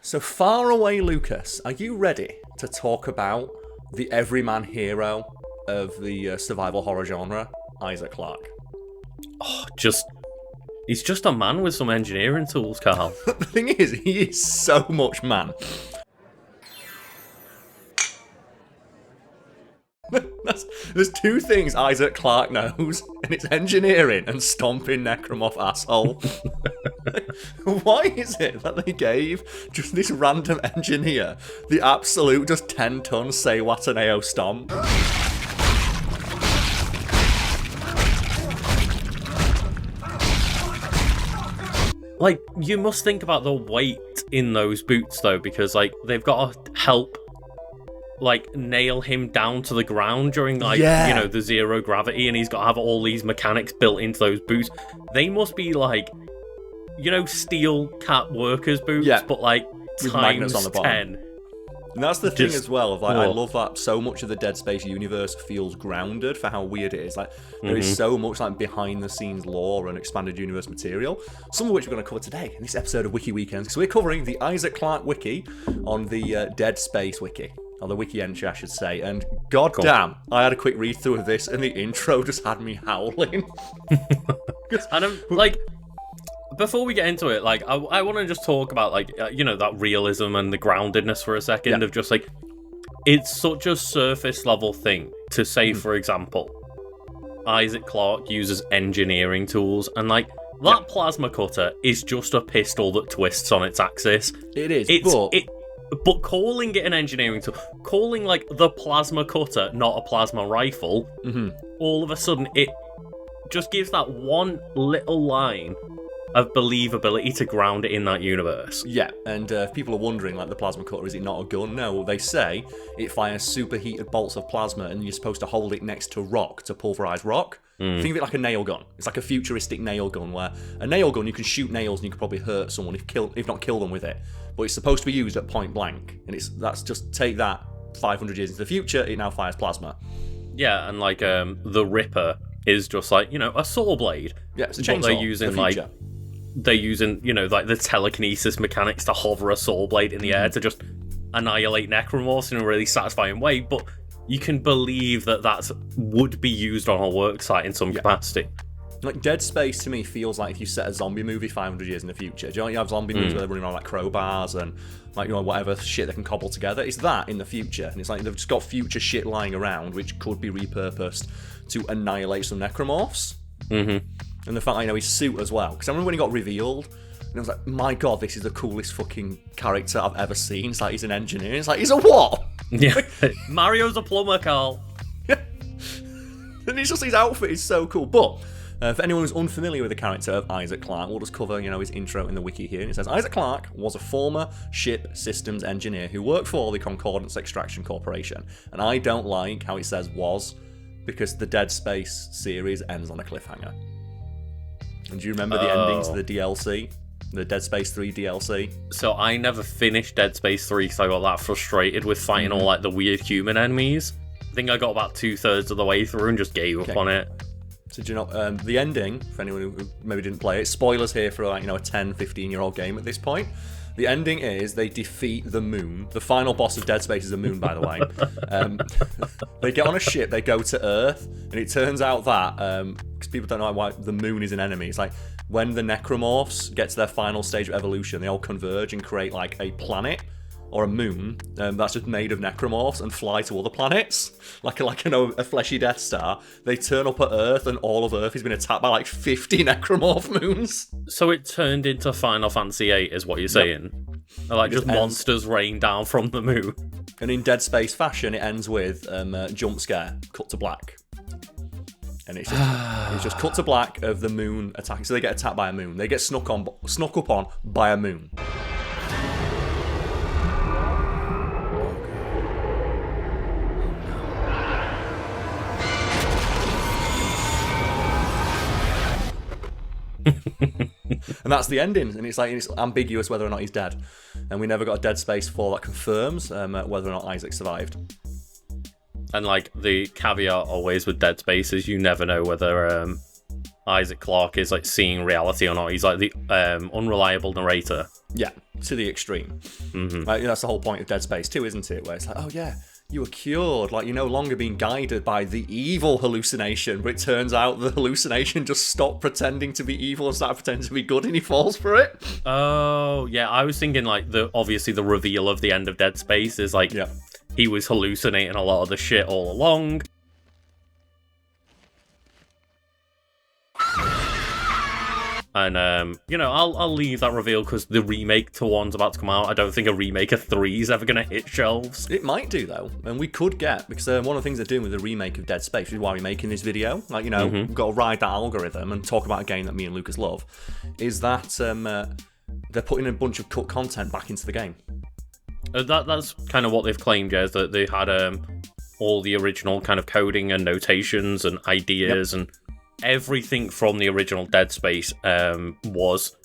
So far away, Lucas, are you ready to talk about the everyman hero of the survival horror genre, Isaac Clarke? Oh, he's just a man with some engineering tools, Karl. The thing is, he is so much man. There's two things Isaac Clarke knows, and it's engineering and stomping necromorph asshole. Why is it that they gave just this random engineer the absolute just 10-ton say Wataneo stomp? Like, you must think about the weight in those boots, though, because, like, they've got to help, like, nail him down to the ground during, like, the zero gravity, and he's got to have all these mechanics built into those boots. They must be, like, steel cat workers' boots, but, like, with times on the 10. And that's the thing as well, of like, I love that so much of the Dead Space universe feels grounded for how weird it is. Like, there is so much like behind the scenes lore and expanded universe material, some of which we're going to cover today in this episode of Wiki Weekends. So we're covering the Isaac Clarke wiki on the Dead Space wiki, or the wiki entry I should say, and goddamn, I had a quick read through of this and the intro just had me howling. And I'm like, before we get into it, like, I want to just talk about, like, that realism and the groundedness for a second of just, like, it's such a surface level thing to say, for example, Isaac Clarke uses engineering tools, and, like, that plasma cutter is just a pistol that twists on its axis. It is, but calling it an engineering tool, calling, like, the plasma cutter not a plasma rifle, all of a sudden, it just gives that one little line of believability to ground it in that universe. Yeah, and if people are wondering, like, the plasma cutter, is it not a gun? No, they say it fires superheated bolts of plasma and you're supposed to hold it next to rock to pulverize rock. Think of it like a nail gun. It's like a futuristic nail gun, where a nail gun, you can shoot nails and you can probably hurt someone, if not kill them with it. But it's supposed to be used at point blank, and that's just take that 500 years into the future, it now fires plasma. Yeah, and, like, the Ripper is just, like, a saw blade. Yeah, it's a chainsaw. They're using, like, the telekinesis mechanics to hover a saw blade in the air to just annihilate necromorphs in a really satisfying way, but you can believe that would be used on a work site in some capacity. Like, Dead Space, to me, feels like if you set a zombie movie 500 years in the future. Do you know, you have zombie movies where they're running around like crowbars and, like, whatever shit they can cobble together? It's that in the future. And it's like they've just got future shit lying around which could be repurposed to annihilate some necromorphs. And the fact, his suit as well. Because I remember when he got revealed, and I was like, my god, this is the coolest fucking character I've ever seen. It's like, he's an engineer. It's like, he's a what? Yeah. Mario's a plumber, Karl. And it's just, his outfit is so cool. But for anyone who's unfamiliar with the character of Isaac Clarke, we'll just cover, his intro in the wiki here. And it says, Isaac Clarke was a former ship systems engineer who worked for the Concordance Extraction Corporation. And I don't like how it says was, because the Dead Space series ends on a cliffhanger. And do you remember the ending to the DLC? The Dead Space 3 DLC? So I never finished Dead Space 3 because I got that frustrated with fighting all, like, the weird human enemies. I think I got about 2/3 of the way through and just gave up on it. So do you know, the ending, for anyone who maybe didn't play it, spoilers here for, like, a 10, 15-year-old game at this point. The ending is they defeat the moon. The final boss of Dead Space is the moon, by the way. They get on a ship, they go to Earth, and it turns out that, because people don't know why the moon is an enemy, it's like when the necromorphs get to their final stage of evolution, they all converge and create, like, a planet or a moon that's just made of necromorphs and fly to other planets, like a fleshy Death Star. They turn up at Earth, and all of Earth has been attacked by like 50 necromorph moons. So it turned into Final Fantasy VIII, is what you're saying? Yep. Like, just monsters rain down from the moon. And in Dead Space fashion, it ends with jump scare, cut to black. And it's just cut to black of the moon attacking. So they get attacked by a moon. They get snuck up on by a moon. And that's the ending, and it's ambiguous whether or not he's dead, and we never got a Dead Space 4 that confirms whether or not Isaac survived. And, like, the caveat always with Dead Space is you never know whether Isaac Clarke is, like, seeing reality or not. He's like the unreliable narrator. Yeah, to the extreme. Like, that's the whole point of Dead Space 2, isn't it? Where it's like, oh yeah, you were cured. Like, you're no longer being guided by the evil hallucination. But it turns out the hallucination just stopped pretending to be evil and started pretending to be good, and he falls for it. Oh, yeah. I was thinking, like, obviously the reveal of the end of Dead Space is, like, he was hallucinating a lot of the shit all along. And, you know, I'll leave that reveal because the remake to 1's about to come out. I don't think a remake of 3 is ever going to hit shelves. It might do, though. And we could get, because one of the things they're doing with the remake of Dead Space, which is why we're making this video, like, you know, we've got to ride that algorithm and talk about a game that me and Lucas love, is that they're putting a bunch of cut content back into the game. That's kind of what they've claimed, yeah, is that they had all the original kind of coding and notations and ideas and everything from the original Dead Space was,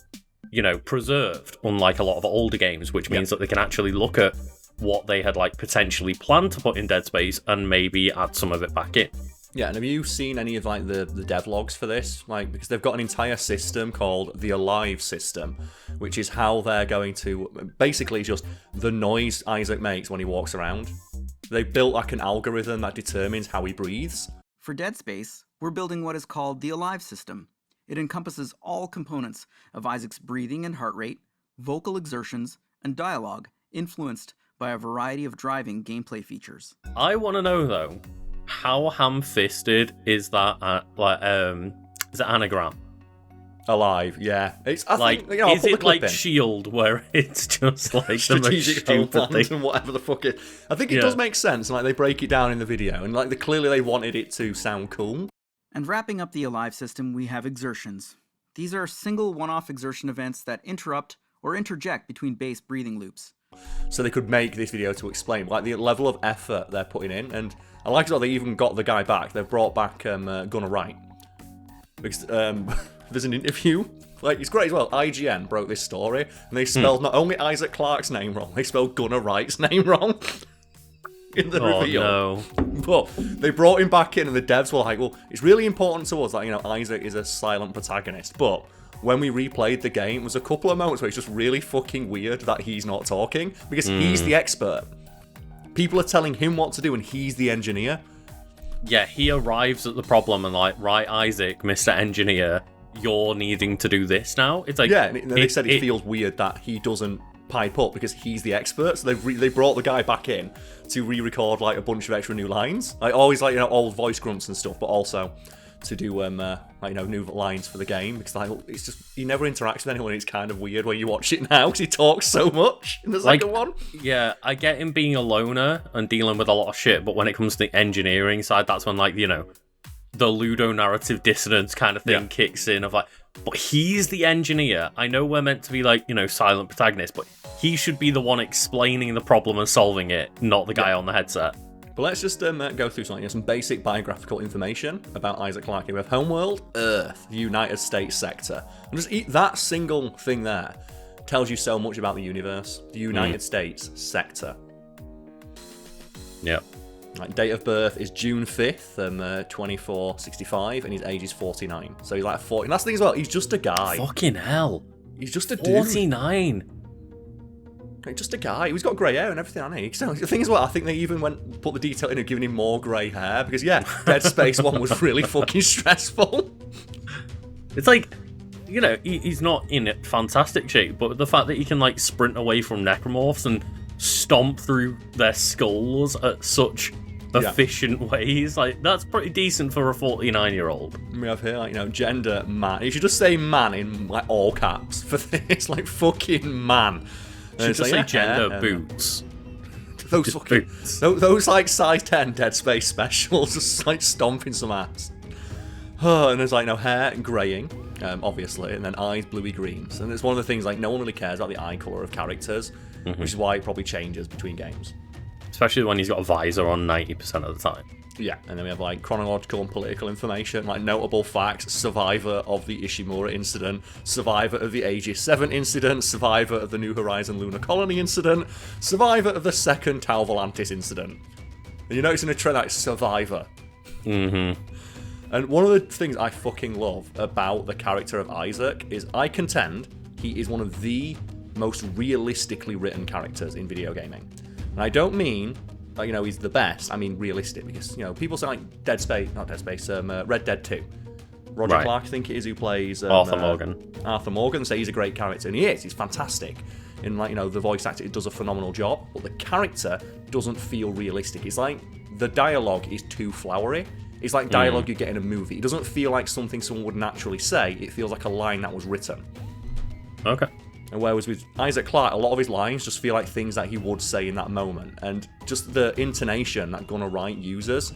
you know, preserved, unlike a lot of older games, which means that they can actually look at what they had, like, potentially planned to put in Dead Space and maybe add some of it back in. Yeah, and have you seen any of, like, the devlogs for this? Like, because they've got an entire system called the Alive system, which is how they're going to, basically just the noise Isaac makes when he walks around. They built, like, an algorithm that determines how he breathes. For Dead Space, we're building what is called the Alive system. It encompasses all components of Isaac's breathing and heart rate, vocal exertions, and dialogue, influenced by a variety of driving gameplay features. I want to know, though, how ham-fisted is that, is it anagram? Alive, yeah. It's, I like, think, you know, is it like Shield, where it's just like the most stupid thing? And whatever the fuck it. I think it does make sense. Like, they break it down in the video, and like clearly they wanted it to sound cool. And wrapping up the Alive system, we have exertions. These are single one-off exertion events that interrupt or interject between bass breathing loops. So they could make this video to explain, like, the level of effort they're putting in. And I like as well, they even got the guy back. They've brought back Gunnar Wright. Because there's an interview. Like, it's great as well. IGN broke this story, and they spelled not only Isaac Clarke's name wrong, they spelled Gunnar Wright's name wrong. In the reveal. No. But they brought him back in, and the devs were like, well, it's really important to us that, you know, Isaac is a silent protagonist. But when we replayed the game, there was a couple of moments where it's just really fucking weird that he's not talking, because he's the expert. People are telling him what to do, and he's the engineer. Yeah, he arrives at the problem and like, right, Isaac, Mr. Engineer, you're needing to do this now. It's like, yeah, and they said it feels weird that he doesn't pipe up because he's the expert. So they brought the guy back in to re-record like a bunch of extra new lines, like always, like, you know, old voice grunts and stuff, but also to do like, you know, new lines for the game, because like, it's just, he never interacts with anyone. It's kind of weird when you watch it now because he talks so much in the second one. Yeah, I get him being a loner and dealing with a lot of shit, but when it comes to the engineering side, that's when, like, you know, the ludonarrative dissonance kind of thing kicks in of like, but he's the engineer. I know we're meant to be like, you know, silent protagonists, but he should be the one explaining the problem and solving it, not the guy on the headset. But let's just go through something, some basic biographical information about Isaac Clarke. We have Homeworld, Earth, the United States sector. And just that single thing there tells you so much about the universe. The United States sector. Yep. Like, date of birth is June 5th, 2465, and his age is 49. So he's like 40. And that's the thing as well, he's just a guy. Fucking hell. He's just a dude. 49. Like, just a guy. He's got grey hair and everything, hasn't he? So the thing is, well, I think they even put the detail in of giving him more grey hair, because, yeah, Dead Space 1 was really fucking stressful. It's like, you know, he's not in fantastic shape, but the fact that he can, like, sprint away from necromorphs and stomp through their skulls at such efficient ways, like, that's pretty decent for a 49-year-old. We have here, like, you know, gender, man. You should just say man in, like, all caps for this, like, fucking man. You should just say gender, boots. Those fucking boots. Those like size 10 Dead Space specials, just like stomping some ass. And there's like no hair greying, obviously, and then eyes bluey greens. And it's one of the things, like, no one really cares about the eye colour of characters, which is why it probably changes between games. Especially when he's got a visor on 90% of the time. Yeah, and then we have like chronological and political information, like notable facts, survivor of the Ishimura incident, survivor of the Aegis 7 incident, survivor of the New Horizon lunar colony incident, survivor of the second Tau Volantis incident. And you notice in the trailer, like, survivor. And one of the things I fucking love about the character of Isaac is I contend he is one of the most realistically written characters in video gaming. And I don't mean, like, you know, he's the best. I mean realistic, because, you know, people say like Red Dead 2. Roger Clark, I think it is, who plays Arthur Morgan. Arthur Morgan, say he's a great character, and he is. He's fantastic. And, like, you know, the voice actor does a phenomenal job, but the character doesn't feel realistic. It's like the dialogue is too flowery. It's like dialogue you get in a movie. It doesn't feel like something someone would naturally say. It feels like a line that was written. Okay. And whereas with Isaac Clarke, a lot of his lines just feel like things that he would say in that moment. And just the intonation that Gunnar Wright uses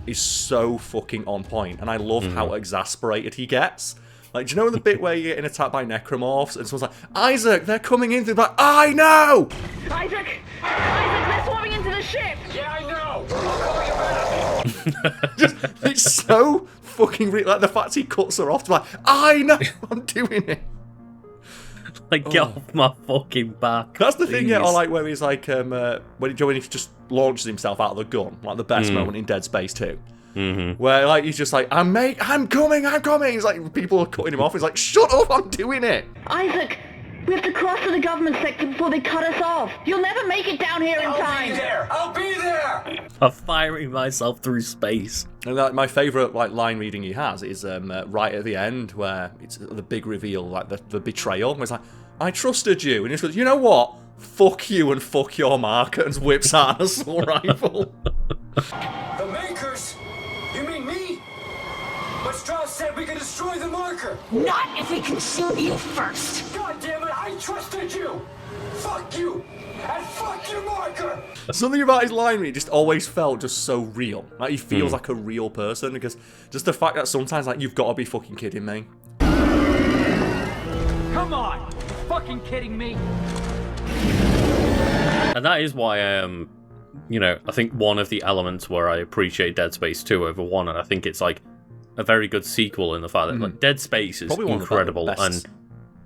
is so fucking on point. And I love how exasperated he gets. Like, do you know the bit where you're getting attacked by necromorphs and someone's like, Isaac, they're coming in. They're like, I know! Isaac, they're swarming into the ship! Yeah, I know! I'll call you back! Just, it's so fucking real. Like, the fact he cuts her off to like, I know I'm doing it. Like, get off my fucking back. That's the thing, please. yeah, or like where he's like, when he just launches himself out of the gun, like the best moment in Dead Space 2. Where like he's just like, I'm coming. He's like, people are cutting him off. He's like, shut up, I'm doing it. Isaac, we have to cross to the government sector before they cut us off. You'll never make it down here in time. I'll be there! I'm firing myself through space. And like, my favourite like line reading he has is right at the end where it's the big reveal, like the betrayal. Where it's like, I trusted you, and he just goes, you know what? Fuck you and fuck your market, and whips out an assault rifle. The makers? You mean me? But Strauss said we could destroy the marker! Not if we can shoot you first. God damn it, I trusted you! Fuck you! And fuck your marker! Something about his line read just always felt just so real. Like, he feels like a real person, because just the fact that sometimes, like, you've got to be fucking kidding me. Come on! You fucking kidding me? And that is why you know, I think one of the elements where I appreciate Dead Space 2 over 1, and I think it's like a very good sequel in the fact that like Dead Space is Probably incredible, and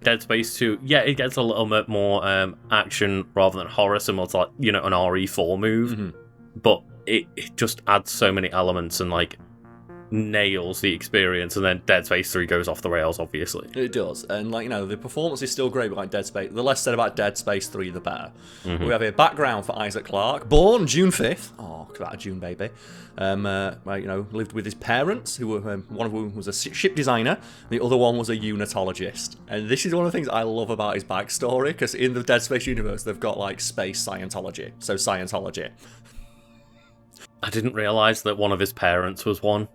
Dead Space 2, yeah, it gets a little bit more action rather than horror, similar to like, you know, an RE4 move, but it just adds so many elements and like nails the experience, and then Dead Space 3 goes off the rails, obviously. It does, and like, you know, the performance is still great, but like Dead Space, the less said about Dead Space 3, the better. We have a background for Isaac Clarke, born June 5th. Oh, about a June baby. Like, you know, lived with his parents, who were one of whom was a ship designer, the other one was a unitologist. And this is one of the things I love about his backstory, because in the Dead Space universe, they've got like space Scientology, so Scientology. I didn't realise that one of his parents was one.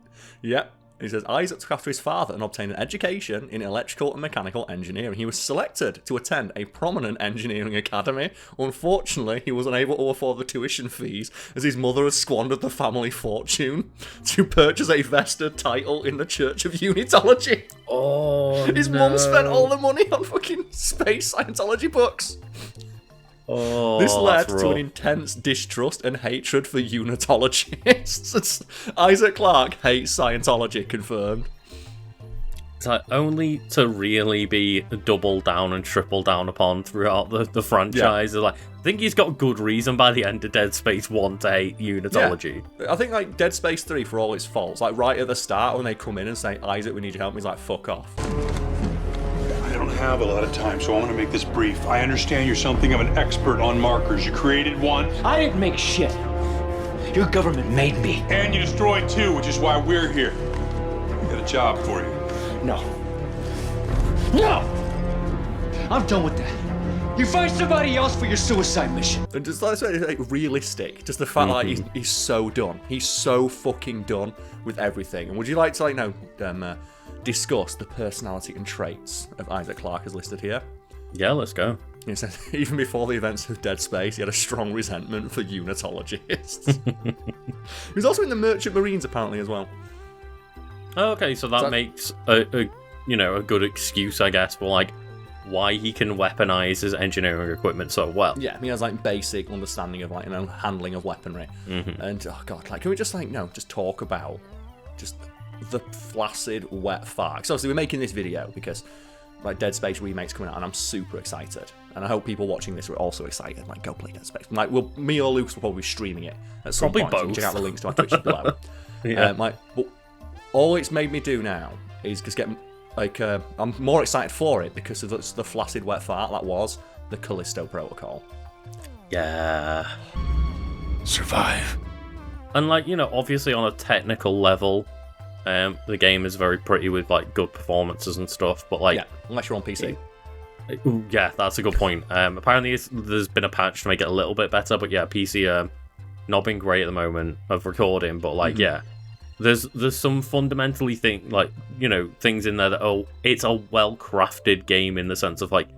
Yep. He says, Isaac took after his father and obtained an education in electrical and mechanical engineering. He was selected to attend a prominent engineering academy. Unfortunately, he was unable to afford the tuition fees, as his mother had squandered the family fortune to purchase a vested title in the Church of Unitology. Oh, His mum spent all the money on fucking space Scientology books. Oh, This led that's to an rough. intense distrust and hatred for unitologists. Isaac Clarke hates Scientology, confirmed. It's like only to really be doubled down and triple down upon throughout the franchise. Like, I think he's got good reason by the end of Dead Space 1 to hate unitology. Yeah. I think like Dead Space 3, for all its faults, like right at the start when they come in and say, Isaac, we need your help, he's like, fuck off. I don't have a lot of time, so I'm going to make this brief. I understand you're something of an expert on markers. You created one. I didn't make shit. Your government made me. And you destroyed two, which is why we're here. We got a job for you. No. No! I'm done with that. You find somebody else for your suicide mission. And just like, like realistic, just the fact that like, he's so done. He's so fucking done with everything. And would you like to like discuss the personality and traits of Isaac Clarke as listed here? Yeah, let's go. He said, even before the events of Dead Space, he had a strong resentment for unitologists. He was also in the Merchant Marines, apparently, as well. Okay, so that makes a good excuse, I guess, for like why he can weaponize his engineering equipment so well. Yeah, he has like basic understanding of like, you know, handling of weaponry. And oh god, like, can we just like just talk about just the flaccid wet fart? So obviously we're making this video because like Dead Space remake's coming out, and I'm super excited. And I hope people watching this are also excited. Like, go play Dead Space. Like, me or Luke will probably be streaming it at some Probably point. So you can both. check out the links to our Twitch below. Yeah. But all it's made me do now is just get like I'm more excited for it because of the flaccid wet fart that was the Callisto Protocol. Yeah. Survive. And, like, you know, obviously on a technical level, the game is very pretty with, like, good performances and stuff, but, like... Yeah, unless you're on PC. Yeah, that's a good point. Apparently there's been a patch to make it a little bit better, but yeah, PC not been great at the moment of recording, but, like, yeah. There's some fundamentally things in there that, it's a well-crafted game in the sense of, like,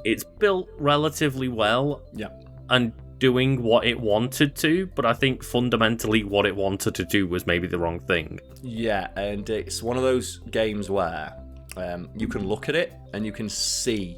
it's built relatively well. Yeah. And doing what it wanted to, but I think fundamentally what it wanted to do was maybe the wrong thing. Yeah, and it's one of those games where you can look at it and you can see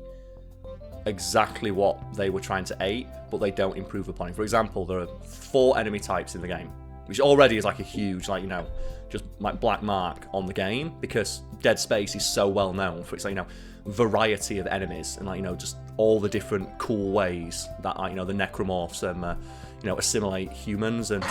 exactly what they were trying to ape, but they don't improve upon it. For example, there are 4 enemy types in the game, which already is like a huge, like, you know, just like black mark on the game, because Dead Space is so well known for its, like, you know, variety of enemies and, like, you know, just all the different cool ways that, like, you know, the necromorphs you know, assimilate humans and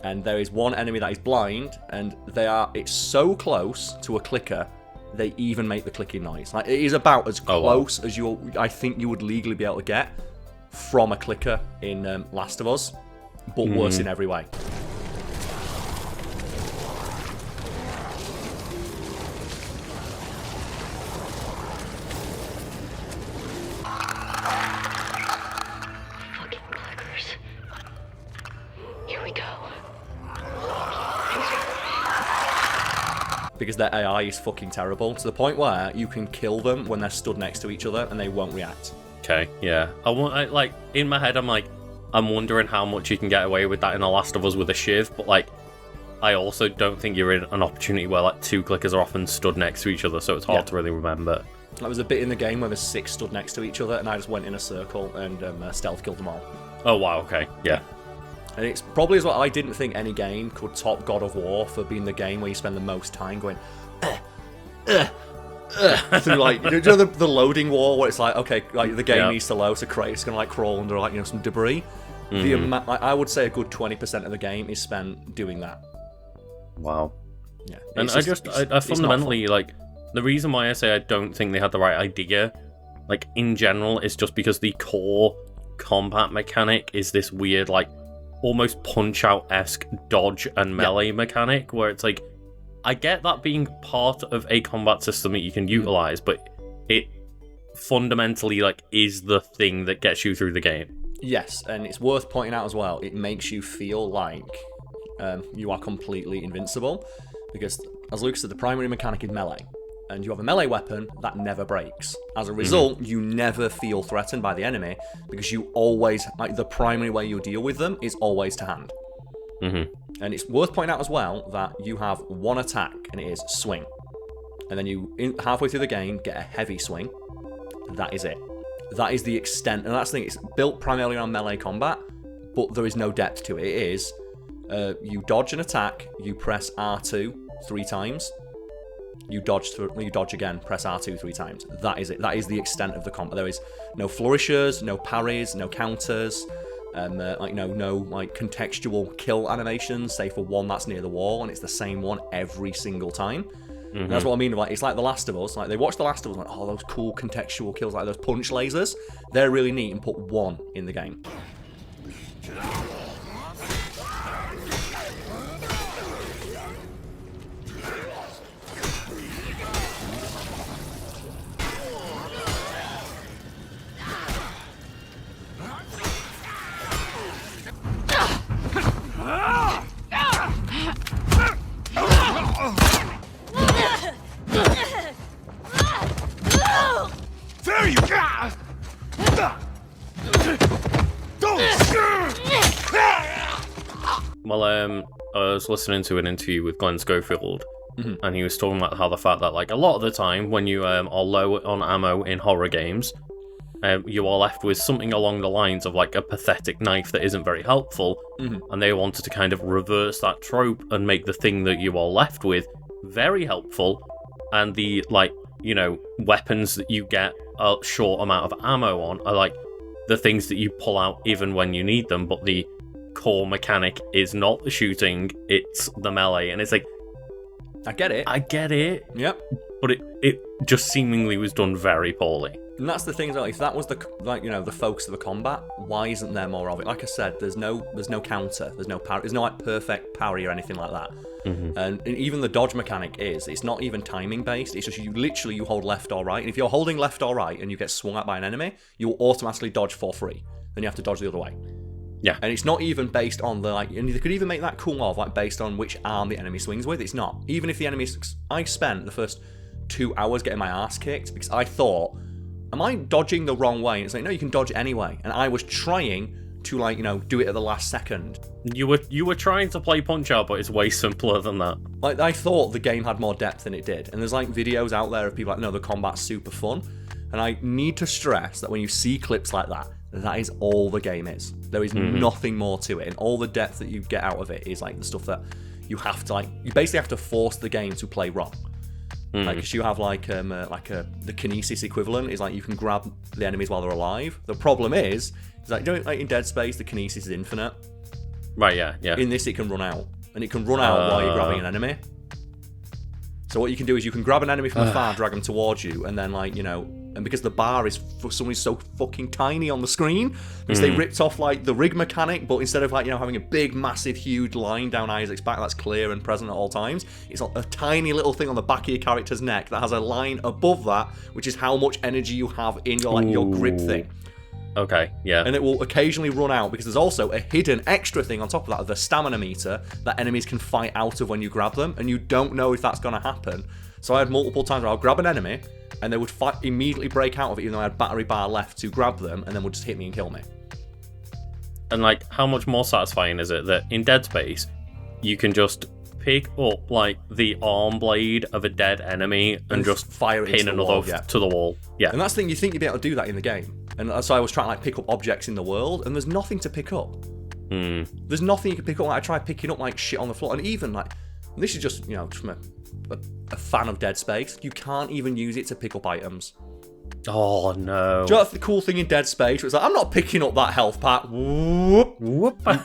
and there is one enemy that is blind, and it's so close to a clicker, they even make the clicking noise. Like, it is about as close as I think you would legally be able to get from a clicker in Last of Us, but worse in every way. Fucking clickers. Here we go. Because their AI is fucking terrible, to the point where you can kill them when they're stood next to each other and they won't react. Okay, yeah. Like, in my head, I'm wondering how much you can get away with that in The Last of Us with a shiv, but, like, I also don't think you're in an opportunity where, like, 2 clickers are often stood next to each other, so it's hard to really remember. There was a bit in the game where there's 6 stood next to each other, and I just went in a circle and stealth killed them all. Oh, wow, okay, yeah. And it's probably as well, I didn't think any game could top God of War for being the game where you spend the most time going, through, like, you know the loading wall where it's like, okay, like, the game needs to load, so Kratos gonna, like, crawl under, like, you know, some debris. Like, I would say a good 20% of the game is spent doing that. Wow. Yeah. And I fundamentally, like, the reason why I say I don't think they had the right idea, like, in general, is just because the core combat mechanic is this weird, like, almost Punch-Out-esque dodge and melee mechanic, where it's like, I get that being part of a combat system that you can utilize, but it fundamentally, like, is the thing that gets you through the game. Yes, and it's worth pointing out as well, it makes you feel like you are completely invincible, because, as Lucas said, the primary mechanic is melee, and you have a melee weapon that never breaks. As a result, you never feel threatened by the enemy, because you always, like, the primary way you deal with them is always to hand. And it's worth pointing out as well that you have one attack, and it is swing. And then you, halfway through the game, get a heavy swing. That is it. That is the extent, and that's the thing, it's built primarily on melee combat, but there is no depth to it. It is, you dodge an attack, you press R2 3 times, you dodge again, press R2 3 times. That is it. That is the extent of the combat. There is no flourishes, no parries, no counters, like, no like contextual kill animations, say for one that's near the wall, and it's the same one every single time. And that's what I mean. Like, it's like The Last of Us. Like, they watch The Last of Us, like, oh, those cool contextual kills, like those punch lasers, they're really neat, and put one in the game. There you go! Well, I was listening to an interview with Glenn Schofield, and he was talking about how the fact that, like, a lot of the time when you are low on ammo in horror games, you are left with something along the lines of, like, a pathetic knife that isn't very helpful, and they wanted to kind of reverse that trope and make the thing that you are left with very helpful, and the, like, weapons that you get a short amount of ammo on are like the things that you pull out even when you need them, but the core mechanic is not the shooting, it's the melee. And it's like, I get it. Yep. But it just seemingly was done very poorly. And that's the thing, if that was the focus of the combat, why isn't there more of it? Like I said, there's no counter, there's no parry, there's no like perfect parry or anything like that. And even the dodge mechanic it's not even timing based. It's just you hold left or right, and if you're holding left or right and you get swung at by an enemy, you'll automatically dodge for free. Then you have to dodge the other way. Yeah. And it's not even based on and they could even make that cool based on which arm the enemy swings with. It's not. Even if the enemy, I spent the first 2 hours getting my ass kicked because I thought, am I dodging the wrong way? And it's like, no, you can dodge anyway. And I was trying to do it at the last second. You were trying to play Punch-Out, but it's way simpler than that. Like, I thought the game had more depth than it did. And there's videos out there of people no, the combat's super fun. And I need to stress that when you see clips like that, that is all the game is. There is nothing more to it. And all the depth that you get out of it is the stuff that you have to you basically have to force the game to play wrong. Because you have the kinesis equivalent is you can grab the enemies while they're alive. The problem is in Dead Space the kinesis is infinite. Right, yeah. In this it can run out. And it can run out while you're grabbing an enemy. So what you can do is you can grab an enemy from afar, drag them towards you, and then and because the bar is for some reason so fucking tiny on the screen, because they ripped off the rig mechanic, but instead of having a big, massive, huge line down Isaac's back that's clear and present at all times, it's a tiny little thing on the back of your character's neck that has a line above that, which is how much energy you have in your grip thing. Okay, yeah. And it will occasionally run out because there's also a hidden extra thing on top of that, the stamina meter, that enemies can fight out of when you grab them, and you don't know if that's going to happen. So I had multiple times where I'll grab an enemy, and they would immediately break out of it, even though I had battery bar left to grab them, and then would just hit me and kill me. And how much more satisfying is it that in Dead Space, you can just pick up the arm blade of a dead enemy and just fire it pin another to the wall? Yeah. And that's the thing, you think you'd be able to do that in the game. And so I was trying to pick up objects in the world, and there's nothing to pick up. There's nothing you can pick up. I tried picking up shit on the floor, and even and this is just from a fan of Dead Space, you can't even use it to pick up items. Oh no! Do you know that's the cool thing in Dead Space? It's I'm not picking up that health pack. Whoop.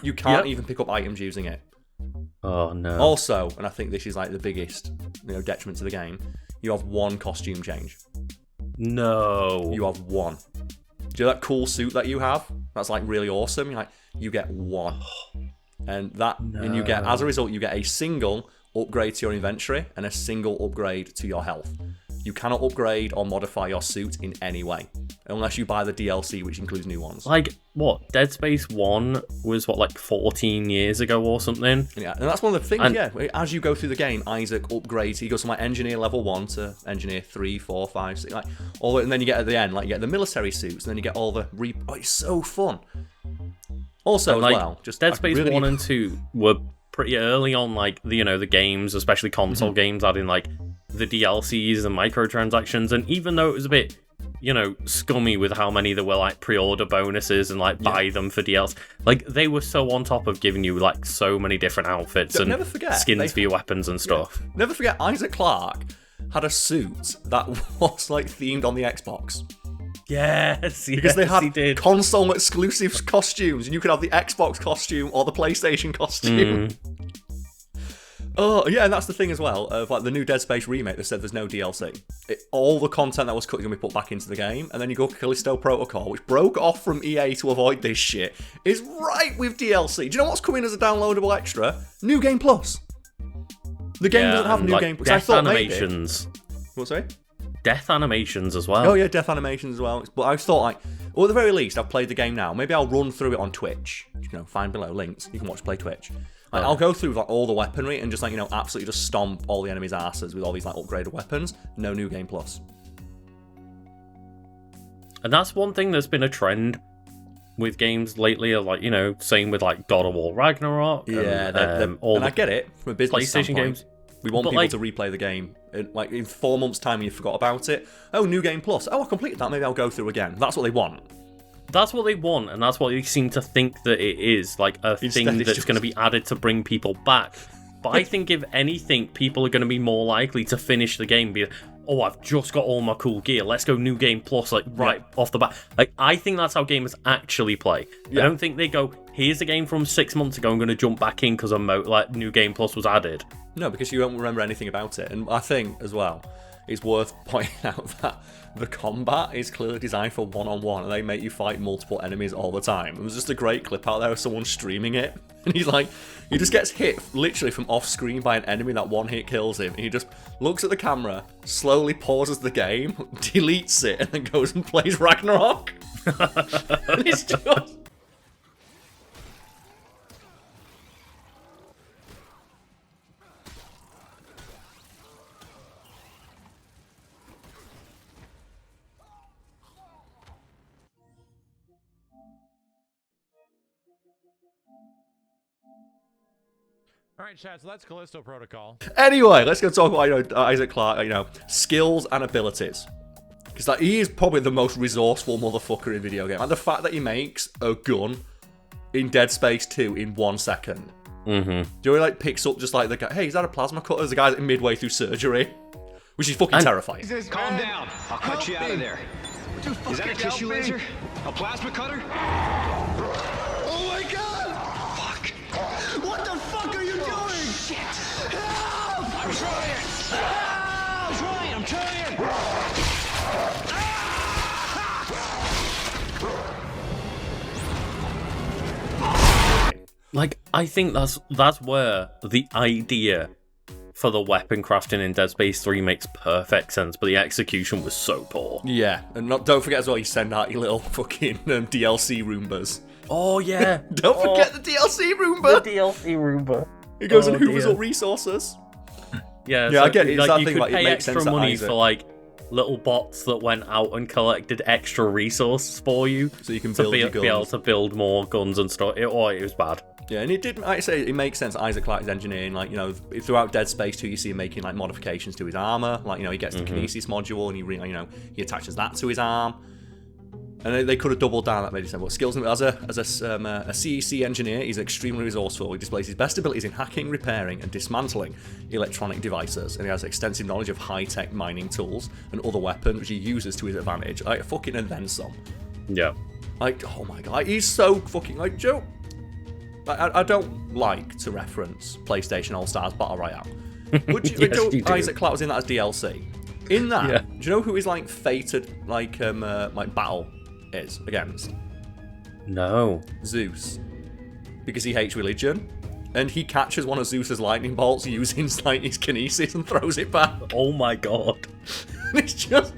You can't even pick up items using it. Oh no! Also, and I think this is the biggest detriment to the game, you have one costume change. No. You have one. Do you know that cool suit that you have? That's really awesome. You get one. And and you get, as a result, you get a single upgrade to your inventory and a single upgrade to your health. You cannot upgrade or modify your suit in any way, unless you buy the DLC, which includes new ones. What? Dead Space 1 was, 14 years ago or something? Yeah, and that's one of the things, as you go through the game, Isaac upgrades. He goes from, Engineer level 1 to Engineer 3, 4, 5, 6, and then you get at the end, you get the military suits, and then you get all the... it's so fun. Also, as well... just Dead Space 1 and 2 were pretty early on, the games, especially console games, adding, the DLCs and microtransactions, and even though it was a bit, scummy with how many there were pre-order bonuses and buy them for DLC, they were so on top of giving you so many different outfits and skins for your weapons and stuff. Never forget, Isaac Clarke had a suit that was themed on the Xbox. Yes, because they had console exclusive costumes, and you could have the Xbox costume or the PlayStation costume. Oh, yeah, and that's the thing as well, of the new Dead Space remake, they said there's no DLC. All the content that was cut is going to be put back into the game, and then you go Callisto Protocol, which broke off from EA to avoid this shit, is right with DLC. Do you know what's coming as a downloadable extra? New Game Plus. The game doesn't have New Game Plus. Death animations. What, sorry? Death animations as well. Oh, yeah, death animations as well. But I thought, well, at the very least, I've played the game now. Maybe I'll run through it on Twitch. Find below links. You can watch Play Twitch. I'll go through all the weaponry and just absolutely just stomp all the enemies' asses with all these upgraded weapons. No New Game Plus. And that's one thing that's been a trend with games lately. Same with God of War Ragnarok. Yeah, and I get it from a business PlayStation standpoint. Games. We want people to replay the game. In 4 months' time, you forgot about it. Oh, New Game Plus. Oh, I completed that. Maybe I'll go through again. That's what they want. That's what they want, and that's what they seem to think that it is, a thing that's going to be added to bring people back. But I think if anything, people are going to be more likely to finish the game. oh, I've just got all my cool gear. Let's go New Game Plus, like, right off the bat. Like, I think that's how gamers actually play. I don't think they go, here's a game from 6 months ago, I'm going to jump back in because New Game Plus was added. No, because you won't remember anything about it. And I think, as well, it's worth pointing out that the combat is clearly designed for one-on-one, and they make you fight multiple enemies all the time. There was just a great clip out there of someone streaming it, and he's like, he just gets hit literally from off-screen by an enemy, that one hit kills him, and he just looks at the camera, slowly pauses the game, deletes it, and then goes and plays Ragnarok. And it's just... All right, Chad, so that's Callisto Protocol. Anyway, let's go talk about, Isaac Clarke, skills and abilities. Because like, he is probably the most resourceful motherfucker in video game. And the fact that he makes a gun in Dead Space 2 in 1 second. Mm-hmm. Do you know, he like picks up just like the guy, hey, is that a plasma cutter? The guy's like midway through surgery. Which is fucking terrifying. Calm down. I'll cut you out of there. Is that a tissue laser? A plasma cutter? Oh my god! Fuck. What the fuck are you doing? Shit. Help! I'm trying. I'm trying. Like, I think that's where the idea for the weapon crafting in Dead Space 3 makes perfect sense, but the execution was so poor. Yeah, and don't forget as well, you send out your little fucking DLC Roombas. Oh, yeah. Don't forget the DLC Roomba! The DLC Roomba. He goes and hoovers up resources. Yeah, I get it. It's like, that you thing, could like, it pay makes extra sense that money Isaac- for, like, little bots that went out and collected extra resources for you. So you can to build your be able guns. to build more guns and stuff. It was bad. Yeah, and it did, like I say, it makes sense that Isaac Clarke's engineering, like, throughout Dead Space 2, you see him making, like, modifications to his armor. Like, he gets the Kinesis module, and he attaches that to his arm. And they could have doubled down that, maybe said, well, skills as a CEC engineer, he's extremely resourceful. He displays his best abilities in hacking, repairing, and dismantling electronic devices, and he has extensive knowledge of high-tech mining tools and other weapons, which he uses to his advantage. Like, fucking and then some. Yeah. Like, oh my god, he's so fucking, like, Joe. I don't like to reference PlayStation All-Stars Battle Royale. But Yes, you do. Isaac Clarke was in that as DLC. In that, do you know who his, like, fated, like battle is against? No. Zeus. Because he hates religion. And he catches one of Zeus's lightning bolts using, like, his kinesis and throws it back. Oh my god. And it's just...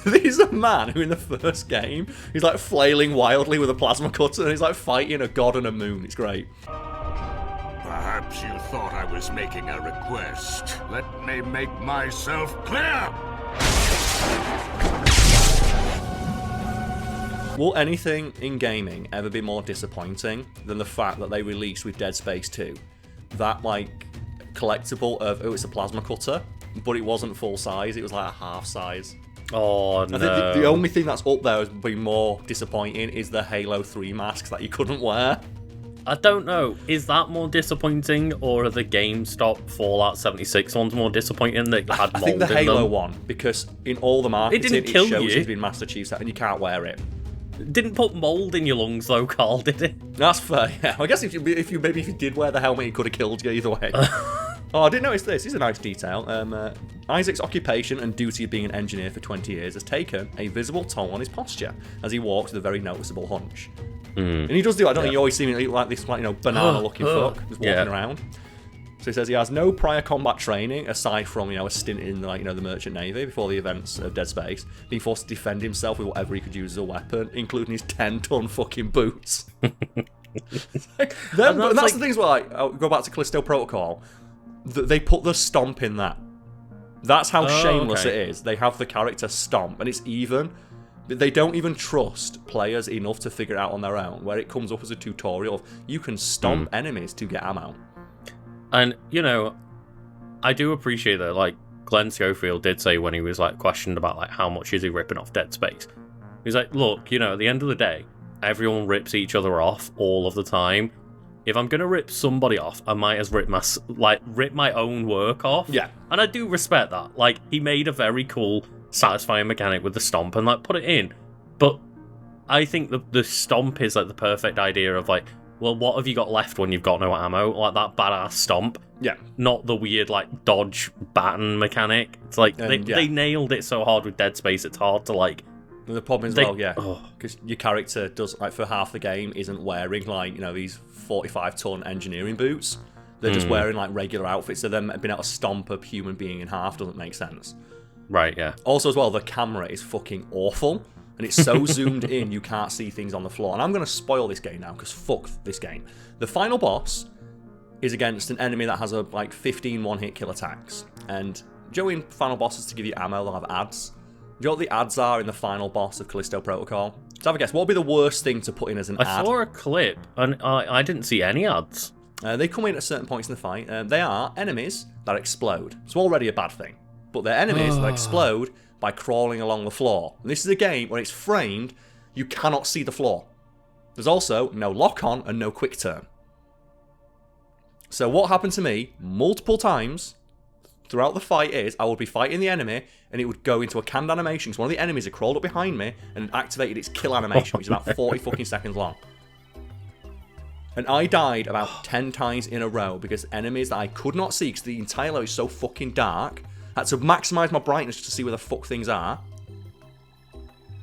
He's a man who in the first game, he's like flailing wildly with a plasma cutter and he's like fighting a god and a moon. It's great. Perhaps you thought I was making a request. Let me make myself clear! Will anything in gaming ever be more disappointing than the fact that they released with Dead Space 2 that, like, collectible of, it's a plasma cutter, but it wasn't full size, it was like a half size. Oh, no. I think the only thing that's up there has been more disappointing is the Halo 3 masks that you couldn't wear. I don't know. Is that more disappointing, or are the GameStop Fallout 76 ones more disappointing that had mold in them? I think the Halo one, because in all the marketing, it shows it's been Master Chief's and you can't wear it. It didn't put mold in your lungs though, Karl, did it? That's fair, yeah. I guess if you did wear the helmet, he could have killed you either way. Oh, I didn't notice this. This is a nice detail. Isaac's occupation and duty of being an engineer for 20 years has taken a visible toll on his posture as he walks with a very noticeable hunch. And he does do, I don't know, you always see him like this, like, banana-looking fuck just walking around. So he says he has no prior combat training aside from, a stint in, like, the Merchant Navy before the events of Dead Space, being forced to defend himself with whatever he could use as a weapon, including his 10-ton fucking boots. Like, and that's the thing as well, like, I'll go back to Callisto Protocol. They put the stomp in that. That's how shameless it is. They have the character stomp, and it's even. They don't even trust players enough to figure it out on their own, where it comes up as a tutorial of you can stomp enemies to get ammo. And, I do appreciate that, like, Glenn Schofield did say when he was, like, questioned about, like, how much is he ripping off Dead Space. He's like, look, at the end of the day, everyone rips each other off all of the time. if I'm gonna rip somebody off, I might as rip my own work off. Yeah. And I do respect that. Like, he made a very cool, satisfying mechanic with the stomp and like put it in. But I think the stomp is like the perfect idea of like, well, what have you got left when you've got no ammo? Like that badass stomp. Yeah. Not the weird like dodge baton mechanic. It's like they nailed it so hard with Dead Space. It's hard to like. And the problem is, because your character does, like, for half the game isn't wearing, like, you know, these 45-ton engineering boots. They're just wearing, like, regular outfits. So them being able to stomp a human being in half doesn't make sense. Right, yeah. Also, as well, the camera is fucking awful. And it's so zoomed in, you can't see things on the floor. And I'm going to spoil this game now, because fuck this game. The final boss is against an enemy that has, 15 one-hit kill attacks. And Joey in final bosses, to give you ammo, they'll have ads. Do you know what the ads are in the final boss of Callisto Protocol? So have a guess. What would be the worst thing to put in as an ad? I saw a clip, and I didn't see any ads. They come in at certain points in the fight. They are enemies that explode. It's already a bad thing. But they're enemies that explode by crawling along the floor. And this is a game where it's framed, you cannot see the floor. There's also no lock-on and no quick turn. So what happened to me multiple times throughout the fight is I would be fighting the enemy and it would go into a canned animation because one of the enemies had crawled up behind me and activated its kill animation, which is about 40 fucking seconds long. And I died about 10 times in a row because enemies that I could not see because the entire level is so fucking dark. I had to maximise my brightness to see where the fuck things are.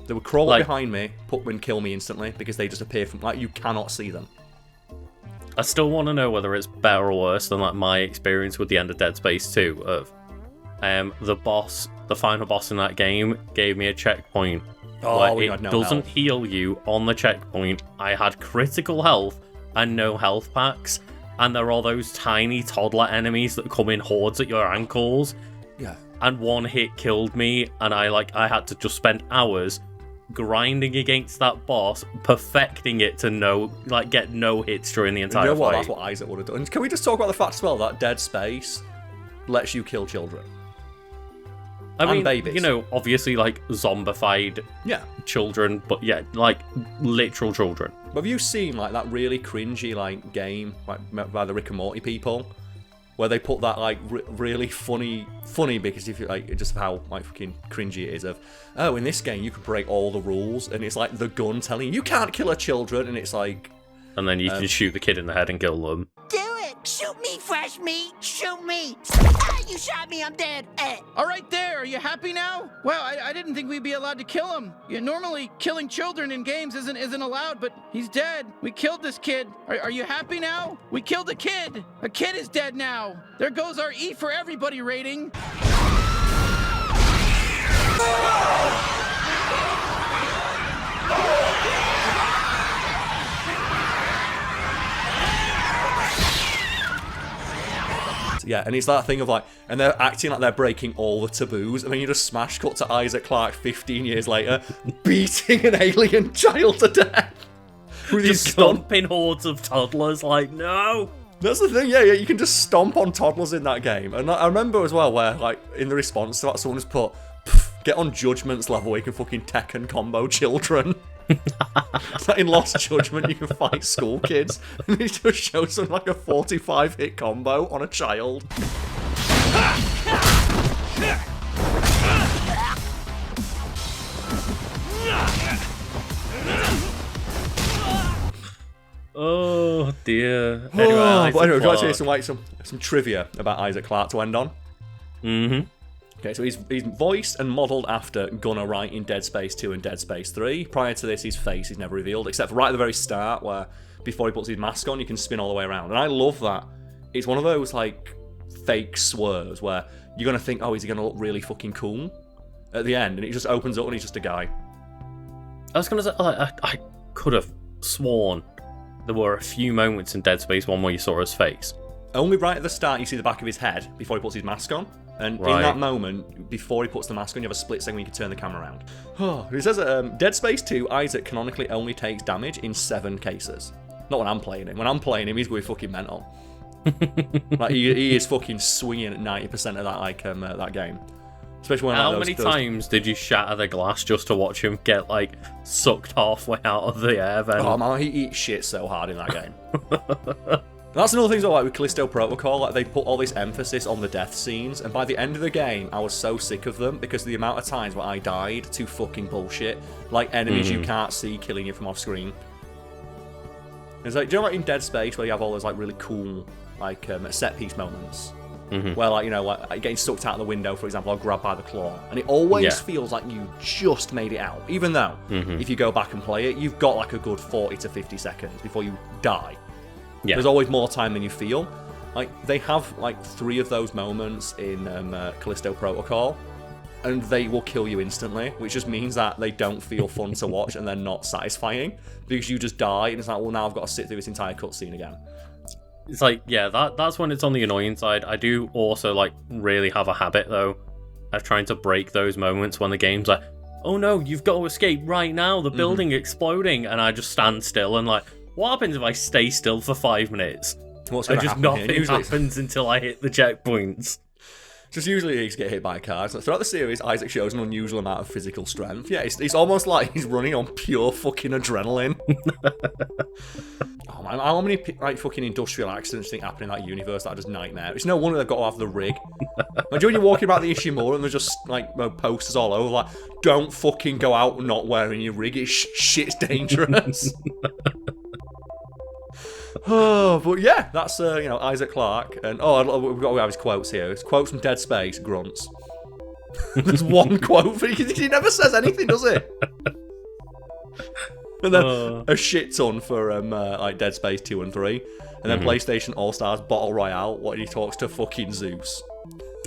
They would crawl up behind me, put and kill me instantly because they just appear from, like, you cannot see them. I still want to know whether it's better or worse than like my experience with the end of Dead Space 2 of the final boss in that game gave me a checkpoint. It doesn't heal you on the checkpoint. I had critical health and no health packs, and there are those tiny toddler enemies that come in hordes at your ankles. Yeah. And one hit killed me, and I had to just spend hours grinding against that boss, perfecting it to get no hits during the entire fight. That's what Isaac would have done. Can we just talk about the fact as well that Dead Space lets you kill children? I mean, babies. You know, obviously, like, zombified children, but yeah, like, literal children. But have you seen, like, that really cringy, like, game by the Rick and Morty people? Where they put that, like, really funny because if you, like, just how, like, fucking cringy it is of, oh, in this game you can break all the rules, and it's, like, the gun telling you can't kill a children, and it's, like... And then you can shoot the kid in the head and kill them. Do it! Shoot me, fresh meat! Shoot me! Ah, you shot me, I'm dead! All right there, are you happy now? Well, I didn't think we'd be allowed to kill him. Normally, killing children in games isn't allowed, but he's dead. We killed this kid. Are you happy now? We killed a kid! A kid is dead now! There goes our E for everybody rating. Yeah, and it's that thing of like, and they're acting like they're breaking all the taboos, and then you just smash cut to Isaac Clarke 15 years later, beating an alien child to death. With just stomping hordes of toddlers, like, no! That's the thing, yeah, you can just stomp on toddlers in that game. And I remember as well where, like, in the response to that, someone just put, get on Judgment's level where you can fucking Tekken combo children. Like in Lost Judgment, you can fight school kids, and he just shows them like a 45-hit combo on a child. Oh dear. Anyway, we've got to hear some trivia about Isaac Clarke to end on. Mm-hmm. Okay, so he's voiced and modelled after Gunnar Wright in Dead Space 2 and Dead Space 3. Prior to this, his face is never revealed, except for right at the very start, where before he puts his mask on, you can spin all the way around. And I love that. It's one of those, like, fake swerves where you're going to think, oh, is he going to look really fucking cool at the end? And it just opens up and he's just a guy. I was going to say, I could have sworn there were a few moments in Dead Space 1 where you saw his face. Only right at the start, you see the back of his head before he puts his mask on. And in that moment, before he puts the mask on, you have a split second when you can turn the camera around. It says Dead Space 2, Isaac canonically only takes damage in 7 cases. Not when I'm playing him. When I'm playing him, he's going fucking mental. Like he is fucking swinging at 90% of that that game. Especially when How many times did you shatter the glass just to watch him get like sucked halfway out of the air vent? Oh man, he eats shit so hard in that game. That's another thing as well, like with Callisto Protocol, like they put all this emphasis on the death scenes, and by the end of the game, I was so sick of them because of the amount of times where I died to fucking bullshit, like enemies you can't see killing you from off screen. It's like, do you know like in Dead Space where you have all those like really cool like set piece moments, where like, you know, like getting sucked out of the window, for example, or grabbed by the claw, and it always feels like you just made it out, even though if you go back and play it, you've got like a good 40 to 50 seconds before you die. Yeah. There's always more time than you feel. Like, they have, like, 3 of those moments in Callisto Protocol, and they will kill you instantly, which just means that they don't feel fun to watch and they're not satisfying, because you just die, and it's like, well, now I've got to sit through this entire cutscene again. It's like, yeah, that's when it's on the annoying side. I do also, like, really have a habit, though, of trying to break those moments when the game's like, oh no, you've got to escape right now, the building exploding, and I just stand still and, like, what happens if I stay still for 5 minutes? What's going to happen? Nothing happens until I hit the checkpoints. Just usually he's get hit by cars. Throughout the series, Isaac shows an unusual amount of physical strength. Yeah, it's almost like he's running on pure fucking adrenaline. Oh man, how many like fucking industrial accidents do you think happen in that universe that are just nightmare? It's no wonder they've got to have the rig. Imagine when you're walking about the Ishimura and there's just like posters all over like, don't fucking go out not wearing your rig. It's shit's dangerous. Oh, but yeah, that's you know, Isaac Clarke, and we've got to have his quotes here. His quotes from Dead Space, grunts. There's one quote for he never says anything, does he? And then a shit ton for like Dead Space 2 and 3, and then PlayStation All Stars Battle Royale, what he talks to fucking Zeus.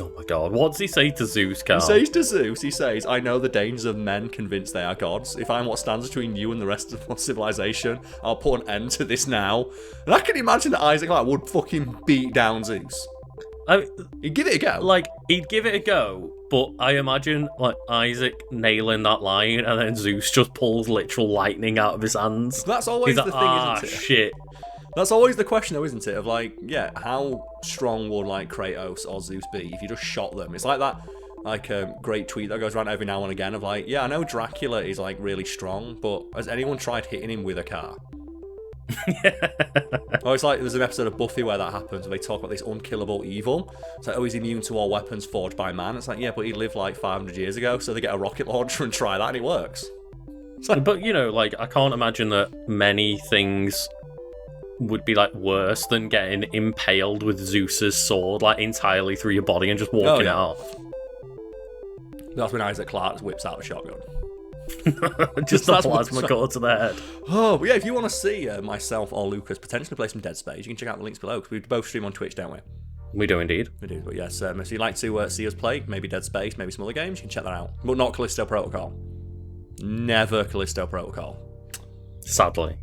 Oh my god, what does he say to Zeus, Karl? He says to Zeus, he says, I know the dangers of men convinced they are gods. If I'm what stands between you and the rest of civilization, I'll put an end to this now. And I can imagine that Isaac like would fucking beat down Zeus. He'd give it a go. Like, he'd give it a go, but I imagine like Isaac nailing that line and then Zeus just pulls literal lightning out of his hands. That's always the thing, isn't it? Shit. That's always the question, though, isn't it? Of like, yeah, how strong would like Kratos or Zeus be if you just shot them? It's like that, like great tweet that goes around every now and again of like, yeah, I know Dracula is like really strong, but has anyone tried hitting him with a car? Or it's like there's an episode of Buffy where that happens, where they talk about this unkillable evil. It's like, oh, he's immune to all weapons forged by man. It's like, yeah, but he lived like 500 years ago, so they get a rocket launcher and try that, and it works. Like, but you know, like I can't imagine that many things would be like worse than getting impaled with Zeus's sword like entirely through your body and just walking it off. That's when Isaac Clarke whips out a shotgun. Just a plasma cutter to the head. Oh, but yeah, if you want to see myself or Lucas potentially play some Dead Space, you can check out the links below, because we both stream on Twitch, don't we? We do indeed. We do, but yes, if you'd like to see us play, maybe Dead Space, maybe some other games, you can check that out. But not Callisto Protocol. Never Callisto Protocol. Sadly.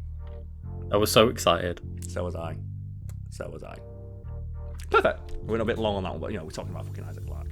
I was so excited. So was I. Perfect. We went a bit long on that one, but you know, we're talking about fucking Isaac Clarke.